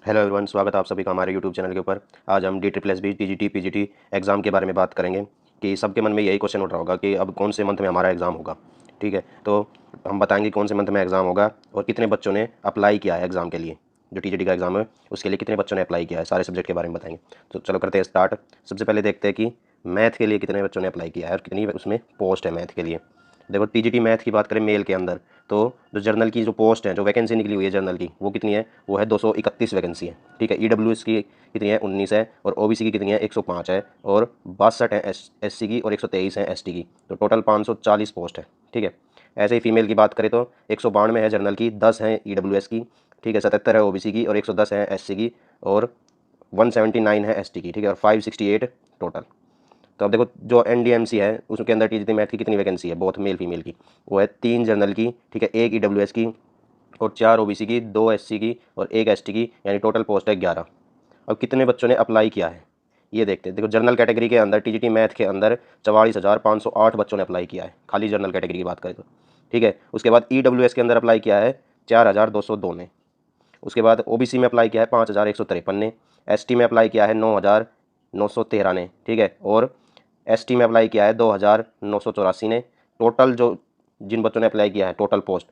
Hello everyone, स्वागत है आप सभी का हमारे यूट्यूब चैनल के ऊपर। आज हम DSSB TGT PGT एग्ज़ाम के बारे में बात करेंगे कि सबके मन में यही क्वेश्चन उठ रहा होगा कि अब कौन से मंथ में हमारा एग्ज़ाम होगा। ठीक है, तो हम बताएंगे कौन से मंथ में एग्ज़ाम होगा और कितने बच्चों ने अप्लाई किया है एग्ज़ाम के लिए। जो TGT का एग्ज़ाम है उसके लिए कितने बच्चों ने अप्लाई किया है, सारे सब्जेक्ट के बारे में बताएंगे। तो चलो करते हैं स्टार्ट। सबसे पहले देखते हैं कि मैथ के लिए कितने बच्चों ने अप्लाई किया है और कितनी उसमें पोस्ट है मैथ के लिए। देखो, TGT मैथ की बात करें मेल के अंदर, तो जो जर्नल की जो पोस्ट है, जो वैकेंसी निकली हुई है जर्नल की, वो कितनी है? वो है 231 वैकेंसी है। ठीक है, EWS की कितनी है? 19 है। और OBC की कितनी है? 105 है। और 62 है SC की और 123 है ST की। तो टोटल 540 पोस्ट है। ठीक है, ऐसे ही फीमेल की बात करें तो 192 है जर्नल की, 10 है EWS की। ठीक है, 77 है OBC की और 110 है SC की और 179 है ST की। ठीक है, और 568 टोटल। तो अब देखो, जो NDMC है उसके अंदर TGT मैथ की कितनी वैकेंसी है, बोथ मेल फीमेल की? वो है 3 जनरल की, ठीक है, 1 EWS की और 4 OBC की, 2 SC की और 1 ST की, यानी टोटल पोस्ट है 11। अब कितने बच्चों ने अप्लाई किया है ये देखते हैं। देखो, जनरल कैटेगरी के अंदर TGT मैथ के अंदर 44,508 बच्चों ने अप्लाई किया है, खाली जनरल कैटेगरी की बात करें तो। ठीक है, उसके बाद EWS के अंदर अप्लाई किया है 4,202 ने। उसके बाद OBC में अप्लाई किया है 5,153 ने। ST में अप्लाई किया है 9,913 ने। ठीक है, और ST में अप्लाई किया है 2,984 ने। टोटल जो जिन बच्चों ने अप्लाई किया है टोटल पोस्ट,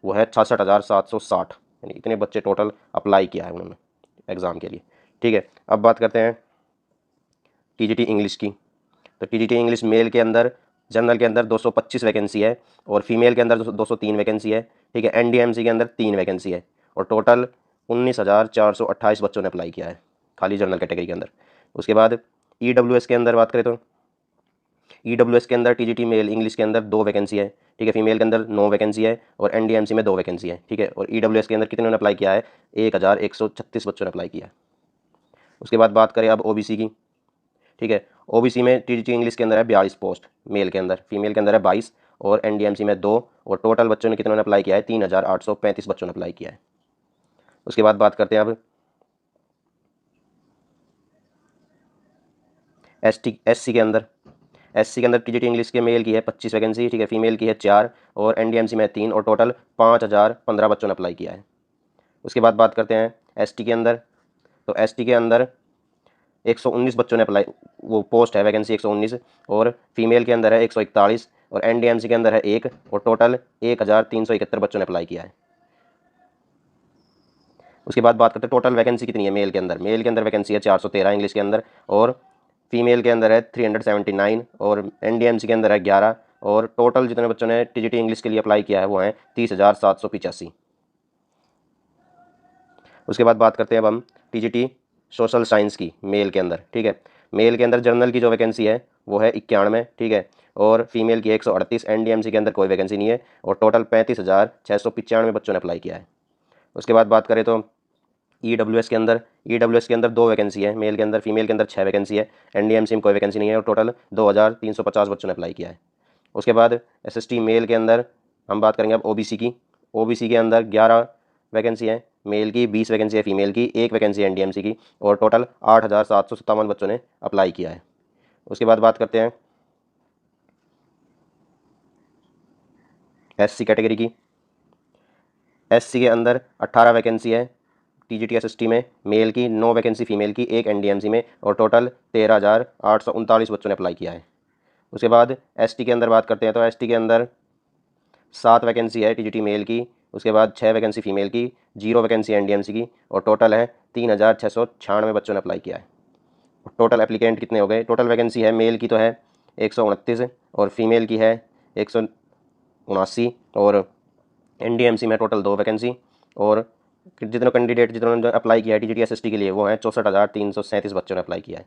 वो है 66,760, यानी इतने बच्चे टोटल अप्लाई किया है उन्होंने एग्ज़ाम के लिए। ठीक है, अब बात करते हैं TGT इंग्लिश की। तो TGT इंग्लिश मेल के अंदर जनरल के अंदर 225 वैकेंसी है और फीमेल के अंदर 203 वैकेंसी है। ठीक है, NDMC के अंदर 3 वैकेंसी है और टोटल 19,428 बच्चों ने अप्लाई किया है खाली जनरल कैटेगरी के अंदर। उसके बाद EWS के अंदर बात करें तो EWS के अंदर TGT मेल इंग्लिश के अंदर 2 वैकेंसी है। ठीक है, फीमेल के अंदर 9 वैकेंसी है और NDMC में 2 वैकेंसी है। ठीक है, और EWS के अंदर कितने ने अप्लाई किया है? 1,136 बच्चों ने अप्लाई किया है। उसके बाद बात करें अब OBC की। ठीक है, OBC में TGT इंग्लिश के अंदर है 42 पोस्ट मेल के अंदर, फीमेल के अंदर है 22 और NDMC में 2, और टोटल बच्चों ने कितनों ने अप्लाई किया है? 3,835 बच्चों ने अप्लाई किया है। उसके बाद बात करते हैं अब SC के अंदर। SC के अंदर TGT इंग्लिश के मेल की है 25 वैकेंसी। ठीक है, फीमेल की है 4 और NDMC में 3 और टोटल 5,015 बच्चों ने अप्लाई किया है। उसके बाद बात करते हैं ST के अंदर। तो ST के अंदर 119 बच्चों ने अप्लाई, वो पोस्ट है वैकेंसी 119, और फीमेल के अंदर है 141 और NDMC के अंदर है 1 और टोटल 1,371 बच्चों ने अप्लाई किया है। उसके बाद बात करते हैं टोटल वैकेंसी कितनी है मेल के अंदर। मेल के अंदर वैकेंसी है 413 इंग्लिश के अंदर और फीमेल के अंदर है 379 और NDMC के अंदर है 11 और टोटल जितने बच्चों ने TGT इंग्लिश के लिए अप्लाई किया है वो हैं 30,785। उसके बाद बात करते हैं अब हम TGT सोशल साइंस की मेल के अंदर। ठीक है, मेल के अंदर जर्नल की जो वैकेंसी है वो है 91। ठीक है, और फीमेल की 138, NDMC के अंदर कोई वैकेंसी नहीं है और टोटल 35,695 बच्चों ने अप्लाई किया है। उसके बाद बात करें तो EWS के अंदर 2 वैकेंसी है मेल के अंदर, फीमेल के अंदर 6 वैकेंसी है, NDMC में कोई वैकेंसी नहीं है और टोटल 2,350 बच्चों ने अप्लाई किया है। उसके बाद SST मेल के अंदर हम बात करेंगे अब OBC की। OBC के अंदर 11 वैकेंसी है मेल की, 20 वैकेंसी है फीमेल की, 1 वैकेंसी है NDMC की और टोटल 8,757 बच्चों ने अप्लाई किया है। उसके बाद बात करते हैं SC कैटेगरी की। SC के अंदर 18 वैकेंसी है TGT SST में मेल की, 9 वैकेंसी फीमेल की, 1 NDMC में और टोटल 13,839 बच्चों ने अप्लाई किया है। उसके बाद ST के अंदर बात करते हैं तो ST के अंदर 7 वैकेंसी है TGT मेल की, उसके बाद 6 वैकेंसी फीमेल की, 0 वैकेंसी NDMC की और टोटल है 3,696 बच्चों ने अप्लाई किया है। टोटल एप्लीकेंट कितने हो गए? टोटल वैकेंसी है मेल की तो है 129 और फीमेल की है 179 और NDMC में टोटल 2 वैकेंसी और जितने कैंडिडेट जिन्होंने अप्लाई किया है TGT SST के लिए वो हैं 64,337 बच्चों ने अप्लाई किया है।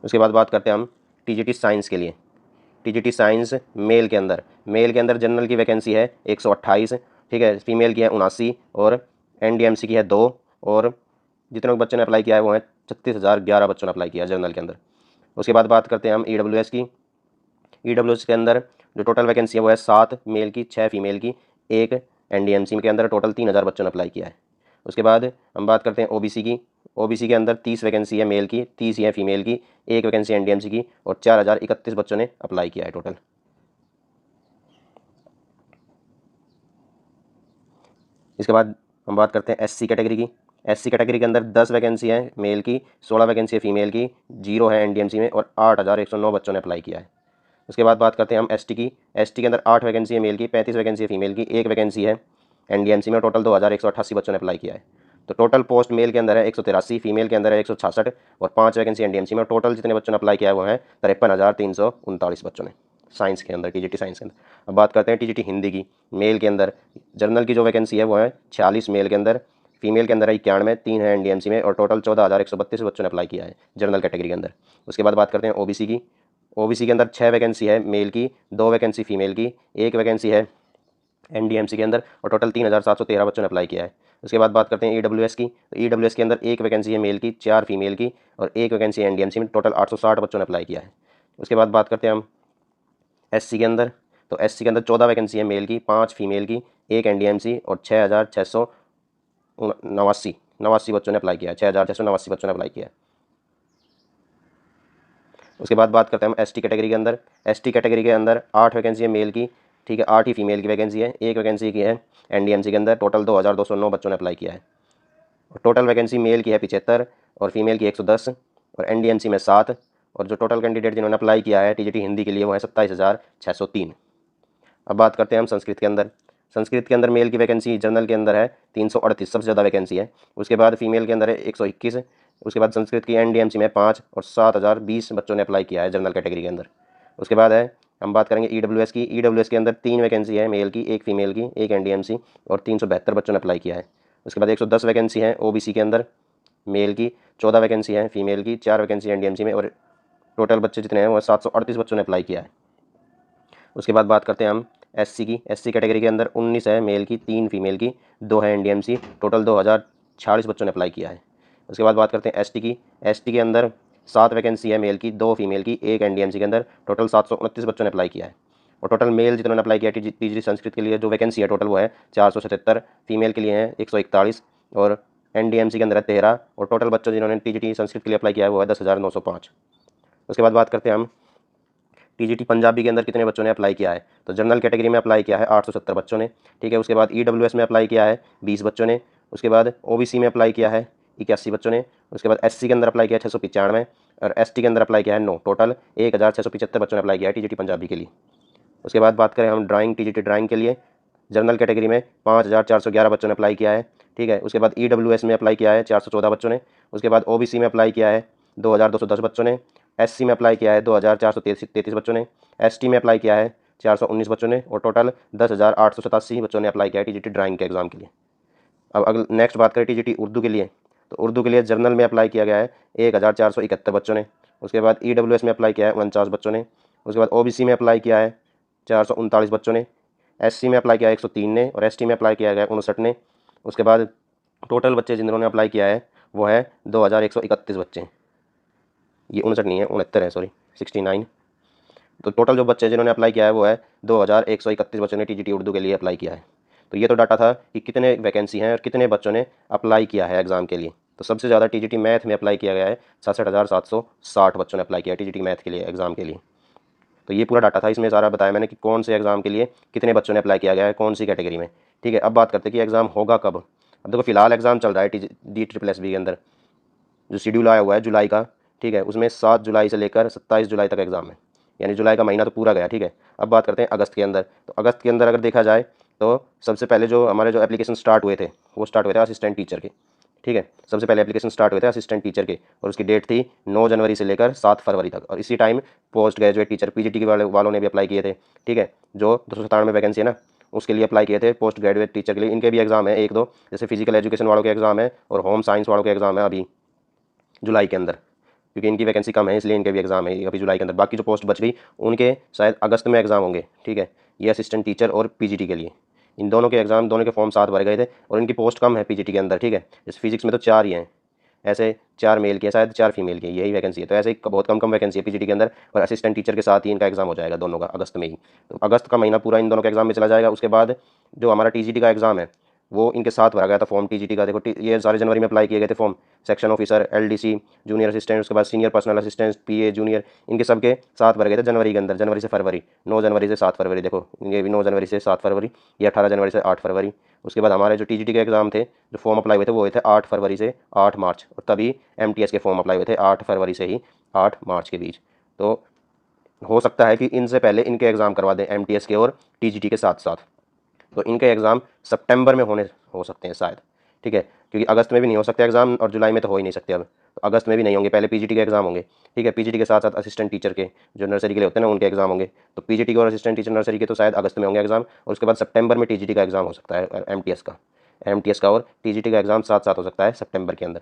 उसके बाद बात करते हैं हम TGT साइंस के लिए। TGT साइंस मेल के अंदर जनरल की वैकेंसी है 128। ठीक है, फीमेल की है 79 और NDMC की है 2 और जितने बच्चों ने अप्लाई किया है वो हैं 36,011 बच्चों ने अप्लाई किया है जनरल के अंदर। उसके बाद बात करते हैं हम EWS की। EWS के अंदर जो टोटल वैकेंसी है वो है 7 मेल की, 6 फीमेल की, 1 NDMC के अंदर टोटल 3,000 बच्चों ने अप्लाई किया है। उसके बाद हम बात करते हैं OBC की। OBC के अंदर 30 वैकेंसी है मेल की, 30 ही है फीमेल की, 1 वैकेंसी NDMC की और 4,031 बच्चों ने अप्लाई किया है टोटल। इसके बाद हम बात करते हैं एससी कैटेगरी की। एससी कैटेगरी के अंदर 10 वैकेंसी है मेल की, 16 वैकेंसी है फीमेल की, 0 है एनडीएमसी में और 8,109 बच्चों ने अप्लाई किया है। उसके बाद बात करते हैं हम एसटी की। एसटी के अंदर 8 वैकेंसी है मेल की, 35 वैकेंसी है फीमेल की, 1 वैकेंसी है एनडीएमसी में, टोटल 2,188 बच्चों ने अप्लाई किया है। तो टोटल पोस्ट मेल के अंदर है 183, फीमेल के अंदर है 166 और 5 वैकेंसी एनडीएमसी में। टोटल जितने बच्चों ने अप्लाई किया है वो है 53,339 बच्चों ने साइंस के अंदर, टीजीटी साइंस के अंदर। अब बात करते हैं टीजीटी हिंदी की। मेल के अंदर जनरल की जो वैकेंसी है वो है 46 मेल के अंदर, फीमेल के अंदर है 91, 3 है एनडीएमसी में और टोटल 14,132 बच्चों ने अप्लाई किया है जनरल कैटेगरी के अंदर। उसके बाद बात करते हैं ओबीसी की। ओबीसी के अंदर 6 वैकेंसी है मेल की, 2 वैकेंसी फीमेल की, 1 वैकेंसी है एनडीएमसी के अंदर और टोटल 3,713 बच्चों ने अप्लाई किया है। उसके बाद बात करते हैं ईडब्ल्यूएस की। तो ईडब्ल्यूएस के अंदर 1 वैकेंसी है मेल की, 4 फीमेल की और 1 वैकेंसी है एनडीएमसी में, टोटल 860 बच्चों ने अप्लाई किया है। उसके बाद बात करते हैं हम एससी के अंदर। तो एससी के अंदर 14 वैकेंसी है मेल की, 5 फीमेल की, 1 एनडीएमसी और 6,689 बच्चों ने अप्लाई किया है। 6,689 बच्चों ने अप्लाई किया है। उसके बाद बात करते हैं हम एसटी कैटेगरी के अंदर। एसटी कैटेगरी के अंदर 8 वैकेंसी है मेल की, ठीक है, 8 ही फीमेल की वैकेंसी है, 1 वैकेंसी की है एनडीएमसी के अंदर, टोटल 2,209 बच्चों ने अप्लाई किया है। और टोटल वैकेंसी मेल की है 75 और फीमेल की 110 और एनडीएमसी में 7 और जो टोटल कैंडिडेट जिन्होंने अप्लाई किया है टीजीटी हिंदी के लिए वो है 27,603। अब बात करते हैं हम संस्कृत के अंदर। संस्कृत के अंदर मेल की वैकेंसी जनरल के अंदर है 338, सबसे ज़्यादा वैकेंसी है। उसके बाद फीमेल के अंदर है 121। उसके बाद संस्कृत की एनडीएमसी में 5 और 7,020 बच्चों ने अप्लाई किया है जनरल कैटेगरी के अंदर। उसके बाद है हम बात करेंगे ईडब्ल्यूएस की। ईडब्ल्यूएस के अंदर 3 वैकेंसी है मेल की, 1 फीमेल की, 1 एनडीएमसी और 372 बच्चों ने अप्लाई किया है। उसके बाद 110 वैकेंसी है ओबीसी के अंदर मेल की, 14 वैकेंसी है फीमेल की, 4 वैकेंसी एनडीएमसी में और टोटल बच्चे जितने हैं वो 738 बच्चों ने अप्लाई किया है। उसके बाद बात करते हैं हम एससी की। एससी कैटेगरी के अंदर 19 है मेल की, 3 फीमेल की, 2 है एनडीएमसी, टोटल 2,046 बच्चों ने अप्लाई किया है। उसके बाद बात करते हैं एसटी की। एसटी के अंदर 7 वैकेंसी है मेल की, 2 फीमेल की, 1 एनडीएमसी के अंदर, टोटल 729 बच्चों ने अप्लाई किया है। और टोटल मेल जितने अप्लाई किया टीजीटी संस्कृत के लिए जो वैकेंसी है टोटल वो है 477, फीमेल के लिए है 141 और एनडीएमसी के अंदर है 13 और टोटल बच्चों जिन्होंने टीजीटी संस्कृत के लिए अप्लाई किया है वो है 10,905। उसके बाद बात करते हैं हम टीजीटी पंजाबी के अंदर कितने बच्चों ने अप्लाई किया है। तो जनरल कैटेगरी में अप्लाई किया है 870 बच्चों ने, ठीक है। उसके बाद ईडब्ल्यूएस में अप्लाई किया है 20 बच्चों ने। उसके बाद ओबीसी में अप्लाई किया है 81 बच्चों ने। उसके बाद एससी के अंदर अप्लाई किया है 695 और एसटी के अंदर अप्लाई किया है 9, टोटल 1,675 बच्चों ने अप्लाई किया है टीजीटी पंजाबी के लिए। उसके बाद बात करें हम ड्राइंग, टीजीटी ड्राइंग के लिए जनरल कैटेगरी में 5,411 बच्चों ने अप्लाई किया है, ठीक है। उसके बाद ईडब्ल्यूएस में अप्लाई किया है 414 बच्चों ने। उसके बाद ओबीसी में अप्लाई किया है 2,210 बच्चों ने। एससी में अप्लाई किया है 2,433 बच्चों ने। एसटी में अप्लाई किया है 419 बच्चों ने और टोटल 10,887 बच्चों ने अप्लाई किया है टीजीटी ड्राइंग के एग्ज़ाम के लिए। अब अगर नेक्स्ट बात करें टीजीटी उर्दू के लिए, तो उर्दू के लिए जनरल में अप्लाई किया गया है 1,471 बच्चों ने। उसके बाद ईडब्ल्यूएस में अप्लाई किया है 49 बच्चों ने। उसके बाद ओबीसी में अप्लाई किया है 439 बच्चों ने। एससी में अप्लाई किया है 103 ने और एसटी में अप्लाई किया गया है 59 ने। उसके बाद टोटल बच्चे जिन्होंने अप्लाई किया है वो है 2,131 बच्चे। ये 59 नहीं है, 69 है, सॉरी 69। तो टोटल जो बच्चे जिन्होंने अप्लाई किया है वो है 2,131 बच्चों ने टीजीटी उर्दू के लिए अप्लाई किया है। तो ये तो डाटा था कि कितने वैकेंसी हैं और कितने बच्चों ने अप्लाई किया है एग्ज़ाम के लिए। तो सबसे ज़्यादा टीजीटी मैथ में अप्लाई किया गया है, 66,760 बच्चों ने अप्लाई किया टीजीटी मैथ के लिए एग्ज़ाम के लिए। तो ये पूरा डाटा था, इसमें सारा बताया मैंने कि कौन से एग्ज़ाम के लिए कितने बच्चों ने अप्लाई किया गया है, कौन सी कैटेगरी में, ठीक है। अब बात करते हैं कि एग्ज़ाम होगा कब। अब देखो फिलहाल एग्ज़ाम चल रहा है DSSB के अंदर जो शेड्यूल आया हुआ है जुलाई का, ठीक है, उसमें 7 जुलाई से लेकर 27 जुलाई तक एग्ज़ाम है, यानी जुलाई का महीना तो पूरा गया, ठीक है। अब बात करते हैं अगस्त के अंदर। तो अगस्त के अंदर अगर देखा जाए तो सबसे पहले जो हमारे जो एप्लीकेशन स्टार्ट हुए थे वो स्टार्ट हुए थे असिस्टेंट टीचर के, ठीक है। सबसे पहले एप्लीकेशन स्टार्ट हुए थे असिस्टेंट टीचर के और उसकी डेट थी 9 जनवरी से लेकर 7 फरवरी तक। और इसी time post graduate teacher PGT के वालों ने भी अप्लाई किए थे, ठीक है। जो 297 वैकेंसी है ना उसके लिए अप्लाई किए थे पोस्ट ग्रेजुएट टीचर के लिए। इनके भी एग्ज़ाम है 1-2, जैसे फिजिकल एजुकेशन वालों के एग्ज़ाम है और होम साइंस वालों के एग्ज़ाम है अभी जुलाई के अंदर, क्योंकि इनकी वैकेंसी कम है इसलिए इनके भी एग्ज़ाम है अभी जुलाई के अंदर। बाकी जो पोस्ट बच गई उनके शायद अगस्त में एग्ज़ाम होंगे, ठीक है। ये असिस्टेंट टीचर और पीजीटी के लिए इन दोनों के एग्ज़ाम, दोनों के फॉर्म 7 भरे गए थे और इनकी पोस्ट कम है पीजीटी के अंदर, ठीक है। इस फिजिक्स में तो 4 ही हैं, ऐसे 4 मेल की है शायद, 4 फीमेल की, यही वैकेंसी है। तो ऐसे ही बहुत कम वैकेंसी है पीजीटी के अंदर और असिस्टेंट टीचर के साथ ही इनका एग्ज़ाम हो जाएगा दोनों का अगस्त में ही। तो अगस्त का महीना पूरा इन दोनों के एग्ज़ाम में चला जाएगा। उसके बाद जो हमारा टीजीटी का एग्ज़ाम है वो इनके साथ भरा गया था फॉर्म टीजीटी का। देखो ये सारे जनवरी में अप्लाई किए गए the form. Section officer, LDC, junior assistant, उसके बाद सीनियर पर्सनल असिस्टेंट, पीए, जूनियर, इनके सबके साथ भरे गए थे जनवरी के अंदर, जनवरी से फरवरी, 9 जनवरी से 7 फरवरी। देखो ये भी 9 जनवरी से 7 फरवरी, ये 18 जनवरी से 8 फरवरी। उसके बाद हमारे जो टीजीटी के एग्ज़ाम थे, जो फॉर्म अप्लाई हुए थे, वो हुए थे 8 फरवरी से 8 मार्च, और तभी एमटीएस के फॉर्म अप्लाई हुए थे 8 फरवरी से ही 8 मार्च के बीच। तो हो सकता है कि इनसे पहले इनके एग्ज़ाम करवा दें एमटीएस के और टीजीटी के साथ साथ। तो इनके एग्ज़ाम सितंबर में हो सकते हैं शायद, ठीक है, क्योंकि अगस्त में भी नहीं हो सकते एग्ज़ाम और जुलाई में तो हो ही नहीं सकते। अब तो अगस्त में भी नहीं होंगे, पहले पीजीटी के एग्ज़ाम होंगे, ठीक है। पीजीटी के साथ साथ असिस्टेंट टीचर के, जो नर्सरी के लिए होते हैं ना, उनके एग्ज़ाम होंगे। तो पीजीटी के और असिस्टेंट टीचर नर्सरी के तो शायद अगस्त में होंगे एग्ज़ाम, और उसके बाद सितंबर में टीजीटी का एग्ज़ाम हो सकता है, एमटीएस का और टीजीटी का एग्ज़ाम साथ साथ हो सकता है सितंबर के अंदर।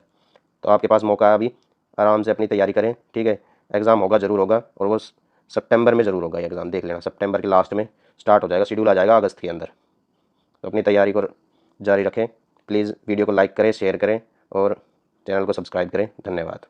तो आपके पास मौका है अभी, आराम से अपनी तैयारी करें, ठीक है। एग्ज़ाम होगा, ज़रूर होगा, और वो सितंबर में ज़रूर होगा ये एग्ज़ाम, देख लेना सितंबर के लास्ट में स्टार्ट हो जाएगा, शेड्यूल आ जाएगा अगस्त के अंदर। तो अपनी तैयारी को जारी रखें। प्लीज़ वीडियो को लाइक करें, शेयर करें और चैनल को सब्सक्राइब करें। धन्यवाद।